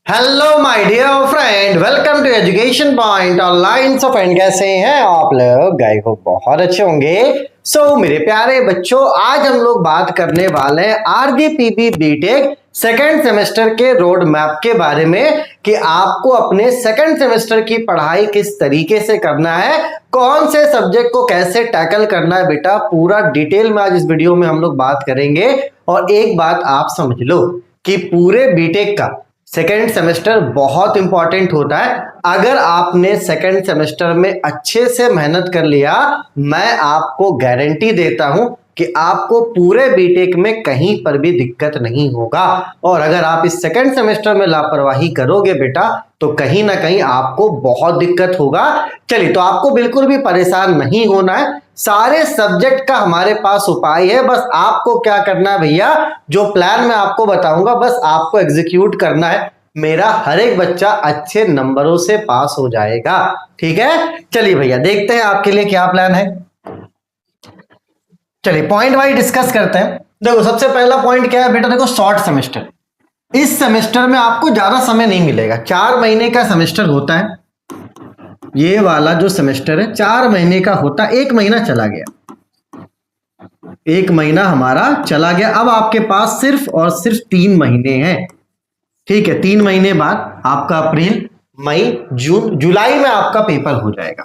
Hello my dear friend, welcome to education point online. So friend, कैसे हैं आप लोग? आई होप बहुत अच्छे होंगे। मेरे प्यारे बच्चों, आज हम लोग बात करने वाले हैं आरजीपीवी बीटेक सेकेंड सेमेस्टर के रोड मैप के बारे में कि आपको अपने सेकेंड सेमेस्टर की पढ़ाई किस तरीके से करना है, कौन से सब्जेक्ट को कैसे टैकल करना है। बेटा पूरा डिटेल में आज इस वीडियो में हम लोग बात करेंगे। और एक बात आप समझ लो कि पूरे बीटेक का सेकेंड सेमेस्टर बहुत इंपॉर्टेंट होता है। अगर आपने सेकेंड सेमेस्टर में अच्छे से मेहनत कर लिया, मैं आपको गारंटी देता हूं कि आपको पूरे बीटेक में कहीं पर भी दिक्कत नहीं होगा। और अगर आप इस सेकेंड सेमेस्टर में लापरवाही करोगे बेटा, तो कहीं ना कहीं आपको बहुत दिक्कत होगा। चलिए, तो आपको बिल्कुल भी परेशान नहीं होना है। सारे सब्जेक्ट का हमारे पास उपाय है। बस आपको क्या करना है भैया, जो प्लान मैं आपको बताऊंगा बस आपको एग्जीक्यूट करना है। मेरा हर एक बच्चा अच्छे नंबरों से पास हो जाएगा। ठीक है, चलिए भैया देखते हैं आपके लिए क्या प्लान है। चलिए पॉइंट वाइज डिस्कस करते हैं। देखो, सबसे पहला पॉइंट क्या है बेटा, देखो शॉर्ट सेमेस्टर। इस सेमेस्टर में आपको ज्यादा समय नहीं मिलेगा। 4 महीने का सेमेस्टर होता है। ये वाला जो सेमेस्टर है 4 महीने का होता है। 1 महीना चला गया, 1 महीना हमारा चला गया। अब आपके पास सिर्फ और सिर्फ 3 महीने हैं। ठीक है, 3 महीने बाद आपका अप्रैल, मई, जून, जुलाई में आपका पेपर हो जाएगा।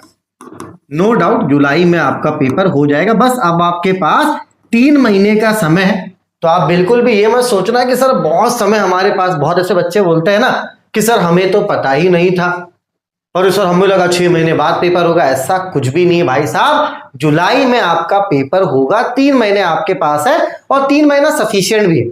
नो डाउट जुलाई में आपका पेपर हो जाएगा। बस अब आपके पास 3 महीने का समय है। तो आप बिल्कुल भी ये मत सोचना कि सर बहुत समय हमारे पास। बहुत ऐसे बच्चे बोलते हैं ना कि सर हमें तो पता ही नहीं था, और सर हमें लगा 6 महीने बाद पेपर होगा। ऐसा कुछ भी नहीं है भाई साहब, जुलाई में आपका पेपर होगा। 3 महीने आपके पास है, और 3 महीना सफिशिएंट भी है,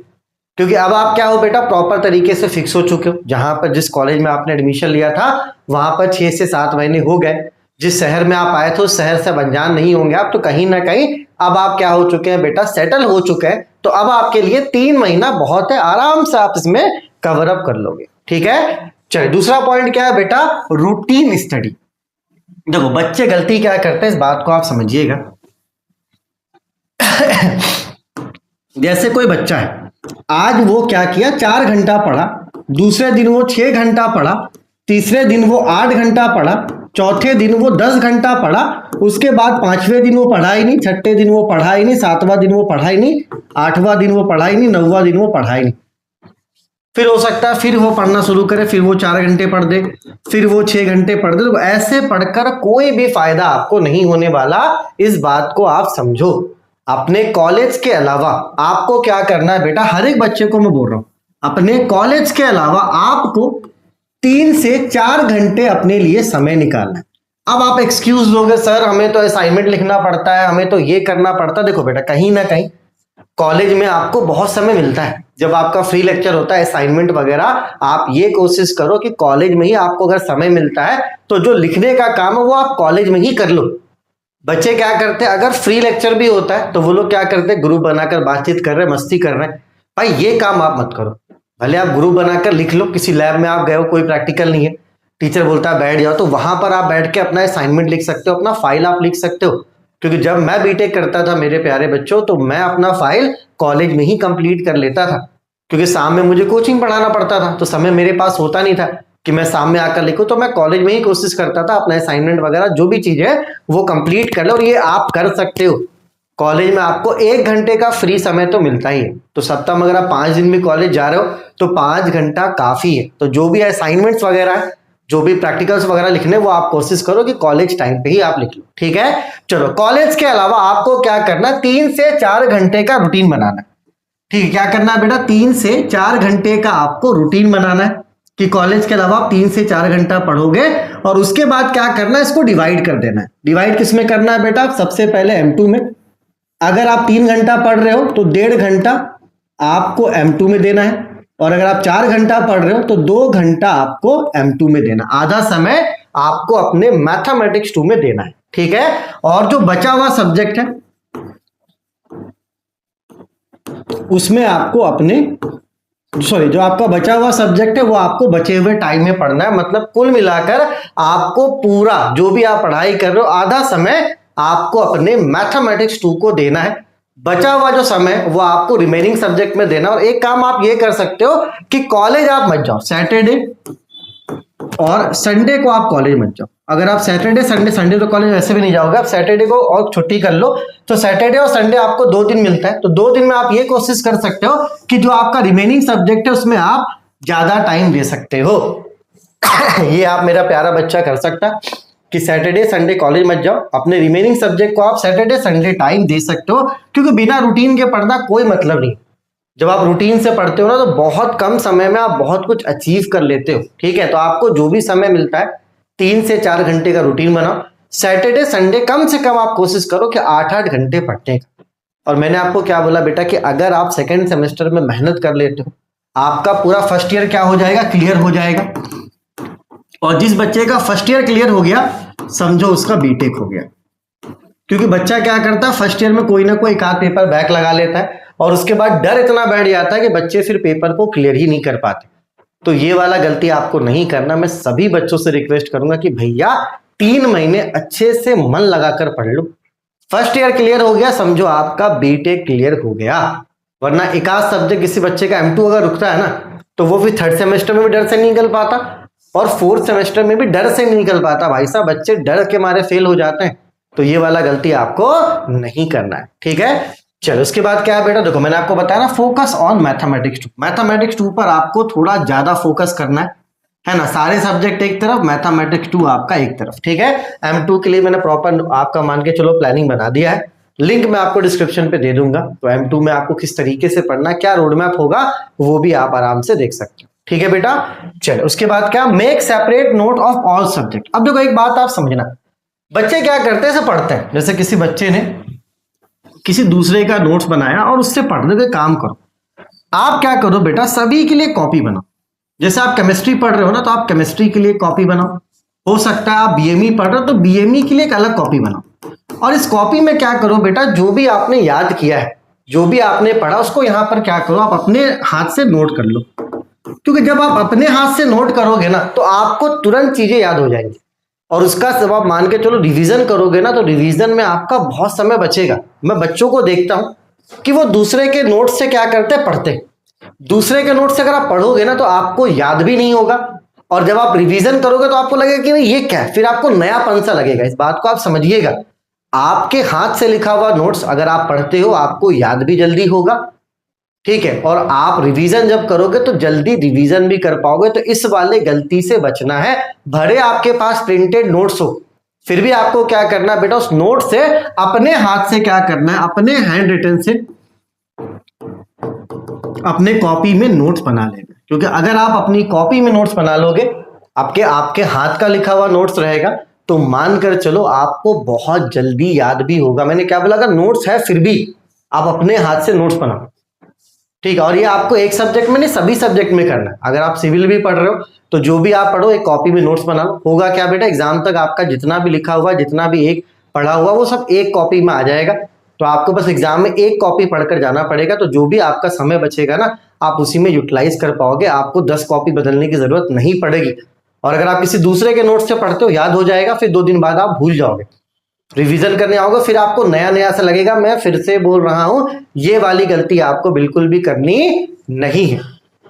क्योंकि अब आप क्या हो बेटा, प्रॉपर तरीके से फिक्स हो चुके हो। जहां पर जिस कॉलेज में आपने एडमिशन लिया था वहां पर 6 से 7 महीने हो गए। जिस शहर में आप आए थे उस शहर से अनजान नहीं होंगे आप, तो कहीं ना कहीं अब आप क्या हो चुके हैं बेटा, सेटल हो चुके हैं। तो अब आपके लिए 3 महीना बहुत है, आराम से आप इसमें कवर अप कर लोगे। ठीक है, चलिए दूसरा पॉइंट क्या है बेटा, रूटीन स्टडी। देखो बच्चे गलती क्या करते हैं, इस बात को आप समझिएगा। जैसे कोई बच्चा है, आज वो क्या किया, 4 घंटा पढ़ा, दूसरे दिन वो 6 घंटा पढ़ा, तीसरे दिन वो 8 घंटा पढ़ा, चौथे दिन वो 10 घंटा पढ़ा, उसके बाद 5वें दिन वो पढ़ा ही नहीं, छठे दिन वो पढ़ा ही नहीं, 7वां दिन वो पढ़ा ही नहीं, 8वां दिन वो पढ़ा ही नहीं, 9वां दिन वो पढ़ा ही नहीं। फिर हो सकता है फिर वो पढ़ना शुरू करे, फिर वो 4 घंटे पढ़ दे, फिर वो 6 घंटे पढ़ दे। तो ऐसे पढ़कर कोई भी फायदा आपको नहीं होने वाला। इस बात को आप समझो। अपने कॉलेज के अलावा आपको क्या करना है बेटा, हर एक बच्चे को मैं बोल रहा हूं, अपने कॉलेज के अलावा आपको 3 से 4 घंटे अपने लिए समय निकालना है। अब आप एक्सक्यूज दोगे, सर हमें तो असाइनमेंट लिखना पड़ता है, हमें तो ये करना पड़ता है। देखो बेटा, कहीं ना कहीं कॉलेज में आपको बहुत समय मिलता है। जब आपका फ्री लेक्चर होता है, असाइनमेंट वगैरह, आप ये कोशिश करो कि कॉलेज में ही आपको अगर समय मिलता है तो जो लिखने का काम है वो आप कॉलेज में ही कर लो। बच्चे क्या करते हैं, अगर फ्री लेक्चर भी होता है तो वो लोग क्या करते हैं, ग्रुप बनाकर बातचीत कर रहे हैं, मस्ती कर रहे हैं। भाई ये काम आप मत करो। भले आप ग्रुप बनाकर लिख लो, किसी लैब में आप गए हो, कोई प्रैक्टिकल नहीं है, टीचर बोलता है बैठ जाओ, तो वहां पर आप बैठ के अपना असाइनमेंट लिख सकते हो, अपना फाइल आप लिख सकते हो। क्योंकि जब मैं बीटेक करता था मेरे प्यारे बच्चों, तो मैं अपना फाइल कॉलेज में ही कंप्लीट कर लेता था, क्योंकि शाम में मुझे कोचिंग पढ़ाना पड़ता था, तो समय मेरे पास होता नहीं था कि मैं शाम में आकर लिखूं। तो मैं कॉलेज में ही कोशिश करता था अपना असाइनमेंट वगैरह जो भी चीज है वो कंप्लीट कर लो। और ये आप कर सकते हो। कॉलेज में आपको 1 घंटे का फ्री समय तो मिलता ही है। तो सप्ताह में अगर आप 5 दिन भी कॉलेज जा रहे हो तो 5 घंटा काफी है। तो जो भी असाइनमेंट्स वगैरह है, जो भी प्रैक्टिकल्स वगैरह लिखने, वो आप कोशिश करो कि कॉलेज टाइम पे ही आप लिख लो। ठीक है, चलो कॉलेज के अलावा आपको क्या करना, 3 से 4 घंटे का रूटीन बनाना है। ठीक है, क्या करना है बेटा, 3 से 4 घंटे का आपको रूटीन बनाना है कि कॉलेज के अलावा आप 3 से 4 घंटा पढ़ोगे। और उसके बाद क्या करना है, इसको डिवाइड कर देना है। डिवाइड किस में करना है बेटा, सबसे पहले M2 में। अगर आप 3 घंटा पढ़ रहे हो तो 1.5 घंटा आपको M2 में देना है, और अगर आप 4 घंटा पढ़ रहे हो तो 2 घंटा आपको M2 में देना। आधा समय आपको अपने मैथमेटिक्स 2 में देना है। ठीक है, और जो बचा हुआ सब्जेक्ट है उसमें आपको अपने जो आपका बचा हुआ सब्जेक्ट है वो आपको बचे हुए टाइम में पढ़ना है। मतलब कुल मिलाकर आपको पूरा जो भी आप पढ़ाई कर रहे हो, आधा समय आपको अपने मैथमेटिक्स 2 को देना है। बचा हुआ जो समय वो आपको रिमेनिंग सब्जेक्ट में देना। और एक काम आप ये कर सकते हो कि कॉलेज आप मत जाओ, सैटरडे और संडे को आप कॉलेज मत जाओ। अगर आप सैटरडे संडे तो कॉलेज वैसे भी नहीं जाओगे, आप सैटरडे को और छुट्टी कर लो, तो सैटरडे और संडे आपको 2 दिन मिलता है। तो 2 दिन में आप ये कोशिश कर सकते हो कि जो आपका रिमेनिंग सब्जेक्ट है उसमें आप ज्यादा टाइम दे सकते हो। ये आप मेरा प्यारा बच्चा कर सकता है कि सैटरडे संडे कॉलेज मत जाओ, अपने रिमेनिंग सब्जेक्ट को आप सैटरडे संडे टाइम दे सकते हो, क्योंकि बिना रूटीन के पढ़ना कोई मतलब नहीं। जब आप रूटीन से पढ़ते हो ना, तो बहुत कम समय में आप बहुत कुछ अचीव कर लेते हो। ठीक है, तो आपको जो भी समय मिलता है 3 से 4 घंटे का रूटीन बनाओ। सैटरडे संडे कम से कम आप कोशिश करो कि 8-8 घंटे पढ़ने का। और मैंने आपको क्या बोला बेटा कि अगर आप सेकेंड सेमेस्टर में मेहनत कर लेते हो, आपका पूरा फर्स्ट ईयर क्या हो जाएगा, क्लियर हो जाएगा। और जिस बच्चे का फर्स्ट ईयर क्लियर हो गया, समझो उसका बीटेक हो गया। क्योंकि बच्चा क्या करता है, फर्स्ट ईयर में कोई ना कोई एक आध पेपर बैक लगा लेता है, और उसके बाद डर इतना बैठ जाता है कि बच्चे फिर पेपर को क्लियर ही नहीं कर पाते। तो ये वाला गलती आपको नहीं करना। मैं सभी बच्चों से रिक्वेस्ट करूंगा कि भैया 3 महीने अच्छे से मन लगाकर पढ़ लो। फर्स्ट ईयर क्लियर हो गया, समझो आपका बीटेक क्लियर हो गया। वरना एक आध सब्जेक्ट किसी बच्चे का M2 अगर रुकता है ना, तो वो फिर थर्ड सेमेस्टर में भी डर से नहीं निकल पाता, और फोर्थ सेमेस्टर में भी डर से नहीं निकल पाता। भाई साहब, बच्चे डर के मारे फेल हो जाते हैं। तो ये वाला गलती आपको नहीं करना है। ठीक है, चलो उसके बाद क्या है बेटा, देखो मैंने आपको बताया ना, फोकस ऑन मैथमेटिक्स 2। मैथमेटिक्स 2 पर आपको थोड़ा ज्यादा फोकस करना है ना। सारे सब्जेक्ट एक तरफ, मैथमेटिक्स 2 आपका एक तरफ। ठीक है, M2 के लिए मैंने प्रॉपर आपका मान के चलो प्लानिंग बना दिया है, लिंक मैं आपको डिस्क्रिप्शन पे दे दूंगा। तो M2 में आपको किस तरीके से पढ़ना, क्या रोड मैप होगा, वो भी आप आराम से देख सकते हो। ठीक है बेटा, चलो उसके बाद क्या, make separate note of all subject. अब देखो एक बात आप समझना, बच्चे क्या करते हैं, ऐसे पढ़ते हैं, जैसे किसी बच्चे ने किसी दूसरे का नोट्स बनाया और उससे पढ़ने का काम करो। आप क्या करो बेटा, सभी के लिए कॉपी बनाओ। जैसे आप केमिस्ट्री पढ़ रहे हो ना, तो आप केमिस्ट्री के लिए कॉपी बनाओ। हो सकता है आप BME पढ़ रहे हो, तो BME के लिए एक अलग कॉपी बनाओ। और इस कॉपी में क्या करो बेटा, जो भी आपने याद किया है, जो भी आपने पढ़ा, उसको यहां पर क्या करो, आप अपने हाथ से नोट कर लो। क्योंकि जब आप अपने हाथ से नोट करोगे ना, तो आपको तुरंत चीजें याद हो जाएंगी। और उसका जब आप मान के चलो रिवीजन करोगे ना, तो रिवीजन में आपका बहुत समय बचेगा। मैं बच्चों को देखता हूं कि वो दूसरे के नोट से क्या करते हैं, पढ़ते हैं। दूसरे के नोट से अगर आप पढ़ोगे ना, तो आपको याद भी नहीं होगा, और जब आप रिवीजन करोगे तो आपको लगेगा कि नहीं ये क्या है, फिर आपको नयापन सा लगेगा। इस बात को आप समझिएगा, आपके हाथ से लिखा हुआ नोट्स अगर आप पढ़ते हो, आपको याद भी जल्दी होगा। ठीक है, और आप रिवीजन जब करोगे तो जल्दी रिवीजन भी कर पाओगे। तो इस वाले गलती से बचना है। भले आपके पास प्रिंटेड नोट्स हो, फिर भी आपको क्या करना है बेटा, उस नोट से अपने हाथ से क्या करना है, अपने हैंड रिटन से अपने कॉपी में नोट्स बना लेना। क्योंकि अगर आप अपनी कॉपी में नोट्स बना लोगे, आपके हाथ का लिखा हुआ नोट्स रहेगा, तो मानकर चलो आपको बहुत जल्दी याद भी होगा। मैंने क्या बोला, अगर नोट्स है फिर भी आप अपने हाथ से नोट्स बनाओ। ठीक है, और ये आपको एक सब्जेक्ट में नहीं, सभी सब्जेक्ट में करना है। अगर आप सिविल भी पढ़ रहे हो, तो जो भी आप पढ़ो एक कॉपी में नोट्स बना लो। होगा क्या बेटा, एग्जाम तक आपका जितना भी लिखा हुआ, जितना भी एक पढ़ा हुआ, वो सब एक कॉपी में आ जाएगा। तो आपको बस एग्जाम में एक कॉपी पढ़कर जाना पड़ेगा। तो जो भी आपका समय बचेगा ना, आप उसी में यूटिलाइज कर पाओगे। आपको 10 कॉपी बदलने की जरूरत नहीं पड़ेगी। और अगर आप किसी दूसरे के नोट्स से पढ़ते हो, याद हो जाएगा, फिर 2 दिन बाद आप भूल जाओगे। रिवीजन करने आओगे, फिर आपको नया नया सा लगेगा। मैं फिर से बोल रहा हूं, ये वाली गलती आपको बिल्कुल भी करनी नहीं है।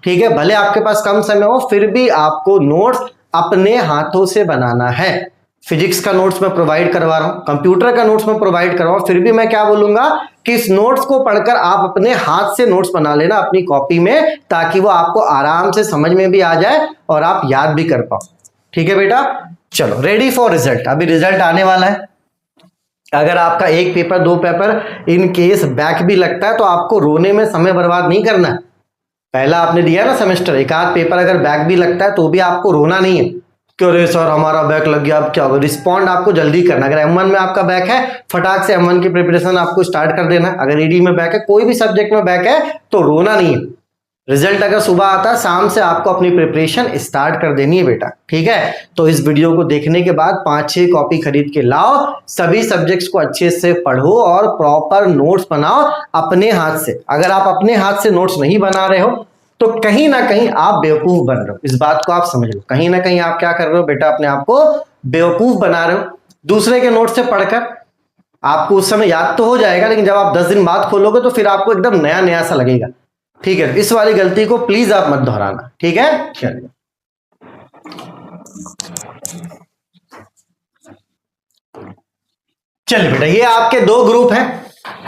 ठीक है, भले आपके पास कम समय हो, फिर भी आपको नोट्स अपने हाथों से बनाना है। फिजिक्स का नोट्स मैं प्रोवाइड करवा रहा हूं, कंप्यूटर का नोट्स मैं प्रोवाइड करवा रहा हूं, फिर भी मैं क्या बोलूंगा कि इस नोट्स को पढ़कर आप अपने हाथ से नोट्स बना लेना अपनी कॉपी में, ताकि वो आपको आराम से समझ में भी आ जाए और आप याद भी कर पाओ। ठीक है बेटा, चलो रेडी फॉर रिजल्ट। अभी रिजल्ट आने वाला है। अगर आपका एक paper 2 paper in case back भी लगता है, तो आपको रोने में समय बर्बाद नहीं करना है। पहला आपने दिया ना सेमेस्टर, एक आध पेपर अगर बैक भी लगता है, तो भी आपको रोना नहीं है कि अरे सर हमारा बैक लग गया, अब क्या होगा। रिस्पॉन्ड आपको जल्दी करना। अगर M1 में आपका बैक है, फटाक से M1 की प्रिपरेशन आपको स्टार्ट कर देना। अगर ED में बैक है, कोई भी सब्जेक्ट में बैक है, तो रोना नहीं है। रिजल्ट अगर सुबह आता है, शाम से आपको अपनी प्रिपरेशन स्टार्ट कर देनी है बेटा। ठीक है, तो इस वीडियो को देखने के बाद 5-6 कॉपी खरीद के लाओ, सभी सब्जेक्ट्स को अच्छे से पढ़ो और प्रॉपर नोट्स बनाओ अपने हाथ से। अगर आप अपने हाथ से नोट्स नहीं बना रहे हो, तो कहीं ना कहीं आप बेवकूफ बन रहे हो। इस बात को आप समझ लो, कहीं ना कहीं आप क्या कर रहे हो बेटा, अपने आप को बेवकूफ बना रहे हो दूसरे के नोट से पढ़कर। आपको उस समय याद तो हो जाएगा, लेकिन जब आप 10 दिन बाद खोलोगे तो फिर आपको एकदम नया नया सा लगेगा। ठीक है, इस वाली गलती को प्लीज आप मत दोहराना। ठीक है, चलिए चलिए बेटा, ये आपके दो ग्रुप हैं,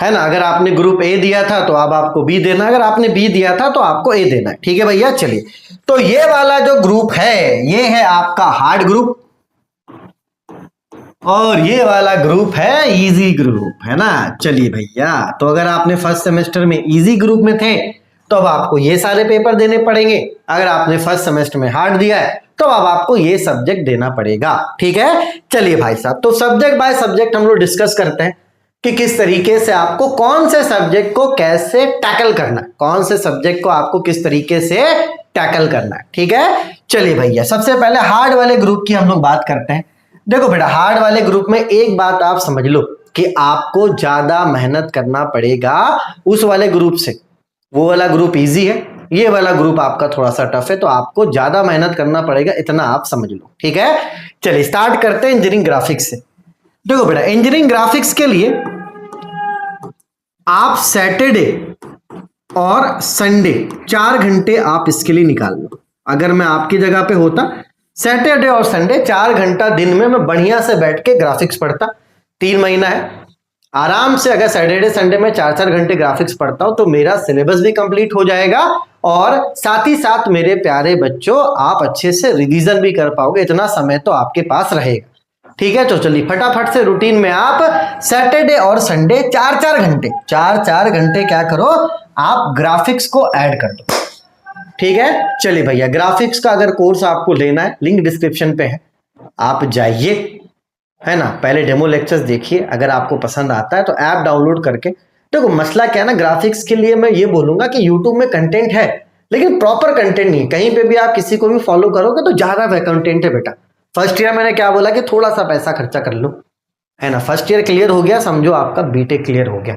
है ना। अगर आपने ग्रुप ए दिया था तो अब आपको बी देना, अगर आपने बी दिया था तो आपको ए देना है। ठीक है भैया, चलिए तो ये वाला जो ग्रुप है ये है आपका हार्ड ग्रुप, और ये वाला ग्रुप है इजी ग्रुप, है ना। चलिए भैया, तो अगर आपने फर्स्ट सेमेस्टर में इजी ग्रुप में थे तो अब आपको ये सारे पेपर देने पड़ेंगे, अगर आपने फर्स्ट सेमेस्टर में हार्ड दिया है तो अब आपको ये सब्जेक्ट देना पड़ेगा। ठीक है, चलिए भाई साहब, तो सब्जेक्ट बाय सब्जेक्ट हम लोग डिस्कस करते हैं कि किस तरीके से आपको कौन से सब्जेक्ट को कैसे टैकल करना है, कौन से सब्जेक्ट को आपको किस तरीके से टैकल करना है। ठीक है, चलिए भैया, सबसे पहले हार्ड वाले ग्रुप की हम लोग बात करते हैं। देखो बेटा, हार्ड वाले ग्रुप में एक बात आप समझ लो कि आपको ज्यादा मेहनत करना पड़ेगा उस वाले ग्रुप से। वो वाला ग्रुप इजी है, ये वाला ग्रुप आपका थोड़ा सा टफ है, तो आपको ज्यादा मेहनत करना पड़ेगा, इतना आप समझ लो। ठीक है, चलिए स्टार्ट करते हैं इंजीनियरिंग ग्राफिक्स से। देखो बेटा, इंजीनियरिंग ग्राफिक्स के लिए आप सैटरडे और संडे 4 घंटे आप इसके लिए निकाल लो। अगर मैं आपकी जगह पे होता, सैटरडे और संडे 4 घंटा दिन में मैं बढ़िया से बैठ के ग्राफिक्स पढ़ता। 3 महीना है आराम से, अगर सैटरडे संडे में 4-4 घंटे ग्राफिक्स पढ़ता हूं तो मेरा सिलेबस भी कंप्लीट हो जाएगा, और साथ ही साथ मेरे प्यारे बच्चों आप अच्छे से रिवीजन भी कर पाओगे, इतना समय तो आपके पास रहेगा। ठीक है, तो चलिए फटाफट से रूटीन में आप सैटरडे और संडे 4-4 घंटे क्या करो, आप ग्राफिक्स को ऐड कर दो। ठीक है, चलिए भैया, ग्राफिक्स का अगर कोर्स आपको लेना है लिंक डिस्क्रिप्शन पे है, आप जाइए, है ना। पहले डेमो लेक्चर्स देखिए, अगर आपको पसंद आता है तो ऐप डाउनलोड करके देखो। मसला क्या है ना, ग्राफिक्स के लिए मैं ये बोलूंगा कि यूट्यूब में कंटेंट है लेकिन प्रॉपर कंटेंट नहीं है। कहीं पे भी आप किसी को भी फॉलो करोगे तो ज्यादा कंटेंट है बेटा। फर्स्ट ईयर मैंने क्या बोला कि थोड़ा सा पैसा खर्चा कर लो, है ना। फर्स्ट ईयर क्लियर हो गया, समझो आपका बीटेक क्लियर हो गया।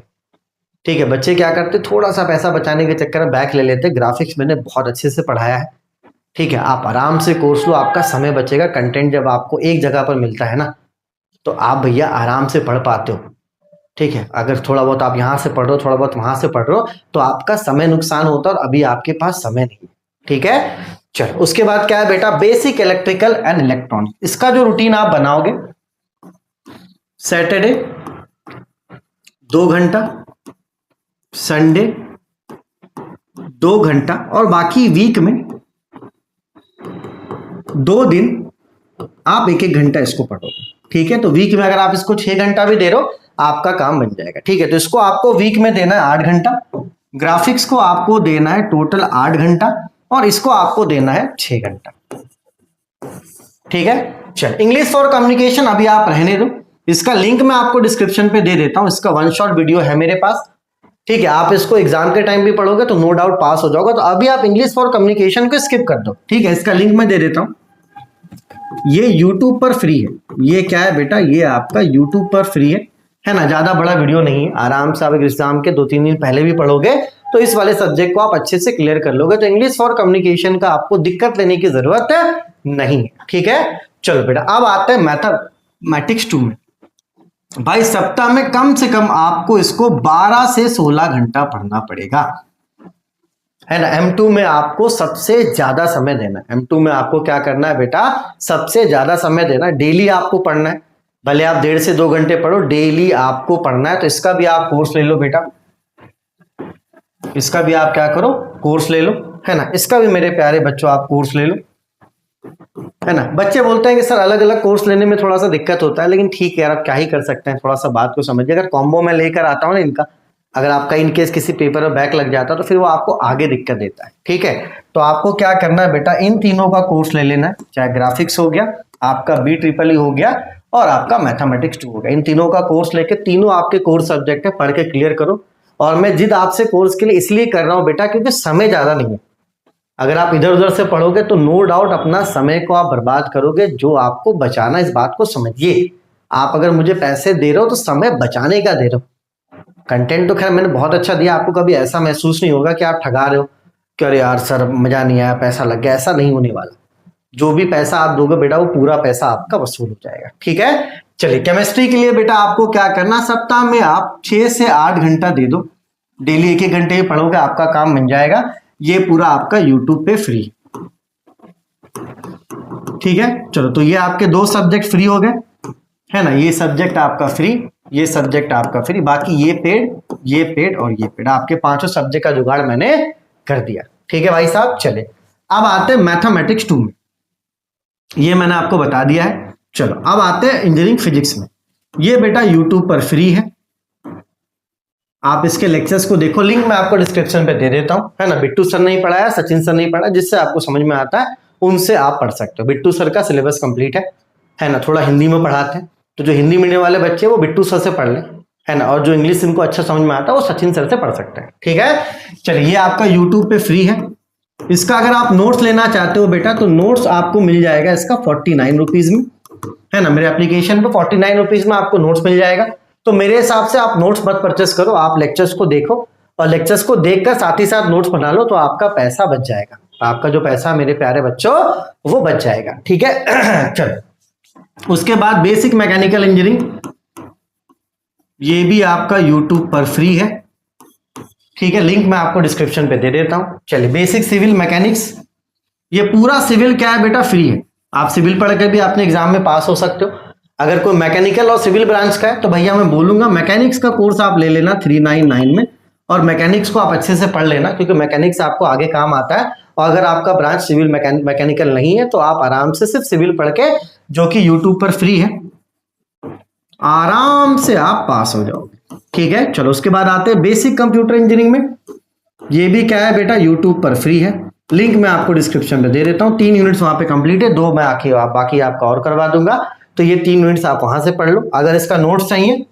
ठीक है, बच्चे क्या करते, थोड़ा सा पैसा बचाने के चक्कर में बैक ले लेते। ग्राफिक्स मैंने बहुत अच्छे से पढ़ाया है। ठीक है, आप आराम से कोर्स लो, आपका समय बचेगा। कंटेंट जब आपको एक जगह पर मिलता है ना तो आप भैया आराम से पढ़ पाते हो। ठीक है, अगर थोड़ा बहुत आप यहाँ से पढ़ रहे हो, थोड़ा बहुत वहां से पढ़ रहे हो तो आपका समय नुकसान होता है, और अभी आपके पास समय नहीं। ठीक है, चलो उसके बाद क्या है बेटा, बेसिक इलेक्ट्रिकल एंड इलेक्ट्रॉनिक। इसका जो रूटीन आप बनाओगे, सैटरडे 2 घंटा, संडे 2 घंटा, और बाकी वीक में 2 दिन आप 1-1 घंटा इसको पढ़ोगे। ठीक है, तो वीक में अगर आप इसको 6 घंटा भी दे रहे हो आपका काम बन जाएगा। ठीक है, तो इसको आपको वीक में देना है 8 घंटा, ग्राफिक्स को आपको देना है टोटल 8 घंटा, और इसको आपको देना है 6 घंटा। ठीक है, चल इंग्लिश फॉर कम्युनिकेशन अभी आप रहने दो, इसका लिंक मैं आपको डिस्क्रिप्शन पे दे देता हूं। इसका 1 शॉट वीडियो है मेरे पास। ठीक है, आप इसको एग्जाम के टाइम भी पढ़ोगे तो नो डाउट पास हो जाओगे। तो अभी आप इंग्लिश फॉर कम्युनिकेशन को स्किप कर दो। ठीक है, इसका लिंक मैं दे देता हूं, ये YouTube पर फ्री है। ये क्या है बेटा, ये आपका YouTube पर फ्री है ना। ज्यादा बड़ा वीडियो नहीं है, आराम से आप एग्जाम के 2-3 दिन पहले भी पढ़ोगे तो इस वाले सब्जेक्ट को आप अच्छे से क्लियर कर लोगे। तो इंग्लिश फॉर कम्युनिकेशन का आपको दिक्कत लेने की जरूरत नहीं है। ठीक है, चलो बेटा, अब आते हैं मैथमेटिक्स 2 में। भाई सप्ताह में कम से कम आपको इसको 12 से 16 घंटा पढ़ना पड़ेगा, है ना। M2 में आपको सबसे ज्यादा समय देना है। M2 में आपको क्या करना है बेटा, सबसे ज्यादा समय देना है। डेली आपको पढ़ना है, भले आप 1.5 से 2 घंटे पढ़ो, डेली आपको पढ़ना है। तो इसका भी आप कोर्स ले लो बेटा, इसका भी आप क्या करो, कोर्स ले लो, है ना। इसका भी मेरे प्यारे बच्चों आप कोर्स ले लो, है ना। बच्चे बोलते हैं कि सर अलग अलग कोर्स लेने में थोड़ा सा दिक्कत होता है, लेकिन ठीक है यार, आप क्या ही कर सकते हैं, थोड़ा सा बात को समझिए। अगर कॉम्बो में लेकर आता हूँ ना इनका, अगर आपका इनकेस किसी पेपर में बैक लग जाता है तो फिर वो आपको आगे दिक्कत देता है। ठीक है, तो आपको क्या करना है बेटा, इन तीनों का कोर्स ले लेना है। चाहे ग्राफिक्स हो गया, आपका BEEE हो गया, और आपका मैथमेटिक्स 2 हो गया। इन तीनों का कोर्स लेके, तीनों आपके कोर्स सब्जेक्ट है, पढ़ के क्लियर करो। और मैं जिद आपसे कोर्स के लिए इसलिए कर रहा हूँ बेटा क्योंकि समय ज्यादा नहीं है। अगर आप इधर उधर से पढ़ोगे तो नो डाउट अपना समय को आप बर्बाद करोगे, जो आपको बचाना, इस बात को समझिए। आप अगर मुझे पैसे दे रहे हो तो समय बचाने का दे रहे हो। कंटेंट तो खैर मैंने बहुत अच्छा दिया, आपको कभी ऐसा महसूस नहीं होगा कि आप ठगा रहे हो कि अरे यार सर मजा नहीं आया, पैसा लग गया। ऐसा नहीं होने वाला। जो भी पैसा आप दोगे बेटा वो पूरा पैसा आपका वसूल हो जाएगा। ठीक है, चलिए केमिस्ट्री के लिए बेटा आपको क्या करना, सप्ताह में आप 6 से 8 घंटा दे दो, डेली 1-1 घंटे ही पढ़ोगे, आपका काम बन जाएगा। ये पूरा आपका यूट्यूब पे फ्री, ठीक है। चलो तो ये आपके 2 सब्जेक्ट फ्री हो गए, है ना। ये सब्जेक्ट आपका फ्री, ये सब्जेक्ट आपका फ्री, बाकी ये पेड और ये पेड, आपके 5 सब्जेक्ट का जुगाड़ मैंने कर दिया, ठीक है भाई साहब। चले अब आते हैं मैथमेटिक्स 2 में, ये मैंने आपको बता दिया है। चलो अब आते हैं इंजीनियरिंग फिजिक्स में। ये बेटा यूट्यूब पर फ्री है, आप इसके लेक्चर्स को देखो, लिंक मैं आपको डिस्क्रिप्शन पे दे देता हूं, है ना। बिट्टू सर नहीं पढ़ाया, सचिन सर नहीं पढ़ा, जिससे आपको समझ में आता है उनसे आप पढ़ सकते हो। बिट्टू सर का सिलेबस कंप्लीट है ना, थोड़ा हिंदी में पढ़ाते हैं, तो जो हिंदी मीडियम वाले बच्चे वो बिट्टू सर से पढ़ लें, है ना। और जो इंग्लिश इनको अच्छा समझ में आता है वो सचिन सर से पढ़ सकते हैं, ठीक है। चलिए ये आपका यूट्यूब पे फ्री है। इसका अगर आप नोट्स लेना चाहते हो बेटा, तो नोट्स आपको मिल जाएगा इसका 49 रुपीज में, है ना। मेरे एप्लीकेशन पे 49 रुपीज में आपको नोट्स मिल जाएगा। तो मेरे हिसाब से आप नोट्स मत परचेस करो, आप लेक्चर्स को देखो और लेक्चर्स को देखकर साथ ही साथ नोट्स बना लो, तो आपका पैसा बच जाएगा। आपका जो पैसा मेरे प्यारे बच्चों वो बच जाएगा, ठीक है। चलो उसके बाद बेसिक मैकेनिकल इंजीनियरिंग, ये भी आपका यूट्यूब पर फ्री है, ठीक है। लिंक मैं आपको डिस्क्रिप्शन पे दे देता हूं। चलिए बेसिक सिविल मैकेनिक्स, ये पूरा सिविल क्या है बेटा, फ्री है। आप सिविल पढ़ के भी अपने एग्जाम में पास हो सकते हो। अगर कोई मैकेनिकल और सिविल ब्रांच का है तो भैया मैं बोलूंगा मैकेनिक्स का कोर्स आप ले लेना 399 में, और मैकेनिक्स को आप अच्छे से पढ़ लेना, क्योंकि मैकेनिक्स आपको आगे काम आता है। और अगर आपका ब्रांच सिविल मैकेनिकल नहीं है तो आप आराम से सिर्फ सिविल पढ़ के, जो कि यूट्यूब पर फ्री है, आराम से आप पास हो जाओगे, ठीक है। चलो उसके बाद आते हैं बेसिक कंप्यूटर इंजीनियरिंग में। ये भी क्या है बेटा, यूट्यूब पर फ्री है, लिंक मैं आपको डिस्क्रिप्शन में दे देता हूँ। 3 यूनिट्स वहां पे कंप्लीट है, 2 मैं बाकी आपका और करवा दूंगा, तो ये 3 यूनिट्स आप वहां से पढ़ लो। अगर इसका नोट्स चाहिए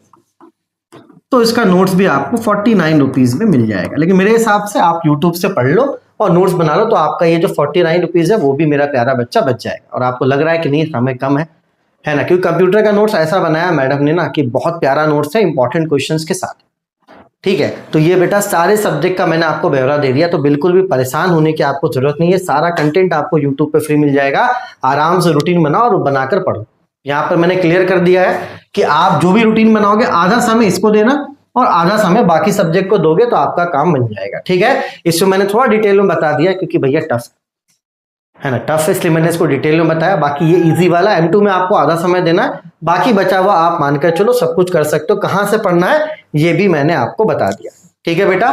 तो इसका नोट्स भी आपको 49 रुपीज में मिल जाएगा, लेकिन मेरे हिसाब से आप यूट्यूब से पढ़ लो और नोट्स बना लो, तो आपका ये जो 49 रुपीज है वो भी मेरा प्यारा बच्चा बच जाएगा। और आपको लग रहा है कि नहीं समय कम है ना, क्योंकि कंप्यूटर का नोट्स ऐसा बनाया मैडम ने ना कि बहुत प्यारा नोट्स है इंपॉर्टेंट क्वेश्चंस के साथ, ठीक है। तो ये बेटा सारे सब्जेक्ट का मैंने आपको ब्यौरा दे दिया, तो बिल्कुल भी परेशान होने की आपको जरूरत नहीं है। सारा कंटेंट आपको यूट्यूब पे फ्री मिल जाएगा, आराम से रूटीन बनाओ और बनाकर पढ़ो। यहाँ पर मैंने क्लियर कर दिया है कि आप जो भी रूटीन बनाओगे, आधा समय इसको देना और आधा समय बाकी सब्जेक्ट को दोगे, तो आपका काम बन जाएगा, ठीक है। इसमें मैंने थोड़ा डिटेल में बता दिया क्योंकि भैया टफ है ना, टफ इसलिए मैंने इसको डिटेल में बताया। बाकी ये इजी वाला M2 में आपको आधा समय देना है, बाकी बचा हुआ आप मानकर चलो सब कुछ कर सकते हो। कहां से पढ़ना है ये भी मैंने आपको बता दिया, ठीक है बेटा।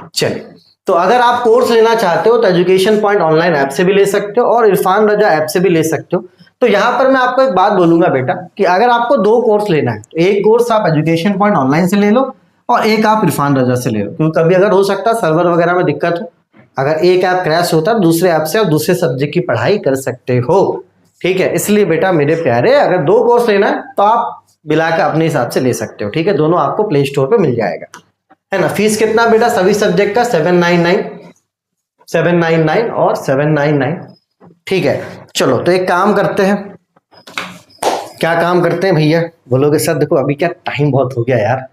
चलिए तो अगर आप कोर्स लेना चाहते हो तो एजुकेशन पॉइंट ऑनलाइन ऐप से भी ले सकते हो और इरफान रजा ऐप से भी ले सकते हो। तो यहाँ पर मैं आपको एक बात बोलूंगा बेटा कि अगर आपको 2 कोर्स लेना है तो एक कोर्स आप एजुकेशन पॉइंट ऑनलाइन से ले लो और एक आप इरफान रजा से ले लो, क्योंकि कभी अगर हो सकता है सर्वर वगैरह में दिक्कत हो, अगर एक ऐप क्रैश होता है दूसरे ऐप से आप दूसरे सब्जेक्ट की पढ़ाई कर सकते हो, ठीक है। इसलिए बेटा मेरे प्यारे अगर 2 कोर्स लेना है तो आप मिलाकर अपने हिसाब से ले सकते हो, ठीक है। दोनों आपको प्ले स्टोर पे मिल जाएगा, है ना। फीस कितना बेटा सभी सब्जेक्ट का 799 और 799, ठीक है। चलो तो एक काम करते हैं, क्या काम करते हैं भैया बोलोगे सर देखो अभी क्या टाइम बहुत हो गया यार,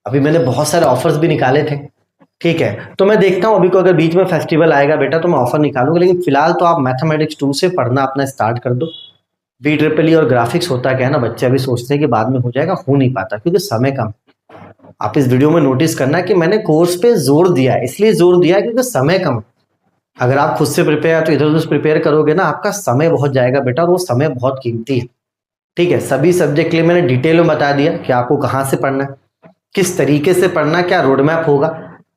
अभी मैंने बहुत सारे ऑफर्स भी निकाले थे, ठीक है। तो मैं देखता हूँ अभी को अगर बीच में फेस्टिवल आएगा बेटा तो मैं ऑफर निकालूंगा, लेकिन फिलहाल तो आप मैथमेटिक्स 2 से पढ़ना अपना स्टार्ट कर दो। VEEE और ग्राफिक्स होता क्या है ना, बच्चे अभी सोचते हैं कि बाद में हो जाएगा, हो नहीं पाता क्योंकि समय कम। आप इस वीडियो में नोटिस करना कि मैंने कोर्स पे जोर दिया है, इसलिए जोर दिया है क्योंकि समय कम। अगर आप खुद से प्रिपेयर तो इधर उधर प्रिपेयर करोगे ना, आपका समय बहुत जाएगा बेटा, और वो समय बहुत कीमती है, ठीक है। सभी सब्जेक्ट के लिए मैंने डिटेल में बता दिया कि आपको कहाँ से पढ़ना है, किस तरीके से पढ़ना, क्या रोड मैप होगा,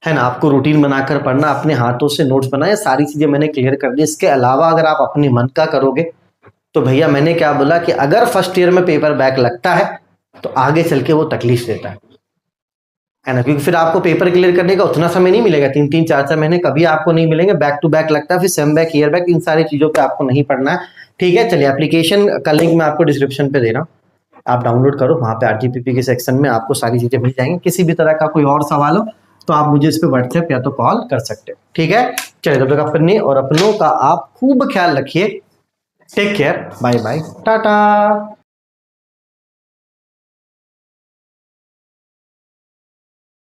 है ना। आपको रूटीन बनाकर पढ़ना, अपने हाथों से नोट्स बनाए, सारी चीजें मैंने क्लियर कर दी। इसके अलावा अगर आप अपने मन का करोगे तो भैया मैंने क्या बोला कि अगर फर्स्ट ईयर में पेपर बैक लगता है तो आगे चल के वो तकलीफ देता है ना, क्योंकि फिर आपको पेपर क्लियर करने का उतना समय नहीं मिलेगा, 3-3 4-4 महीने कभी आपको नहीं मिलेंगे। बैक टू बैक लगता है, फिर सेम बैक ईयर बैक, इन सारी चीजों पे आपको नहीं पढ़ना है, ठीक है। चलिए एप्लीकेशन का लिंक मैं आपको डिस्क्रिप्शन पे दे रहा हूँ, आप डाउनलोड करो, वहाँ पे RGPP के सेक्शन में आपको सारी चीजें मिल जाएंगी। किसी भी तरह का कोई और सवाल हो तो आप मुझे इस पे व्हाट्सएप या तो कॉल कर सकते हो, ठीक है। चलिए तब तक अपने और अपनों का आप खूब ख्याल रखिए, take care, bye bye, Tata.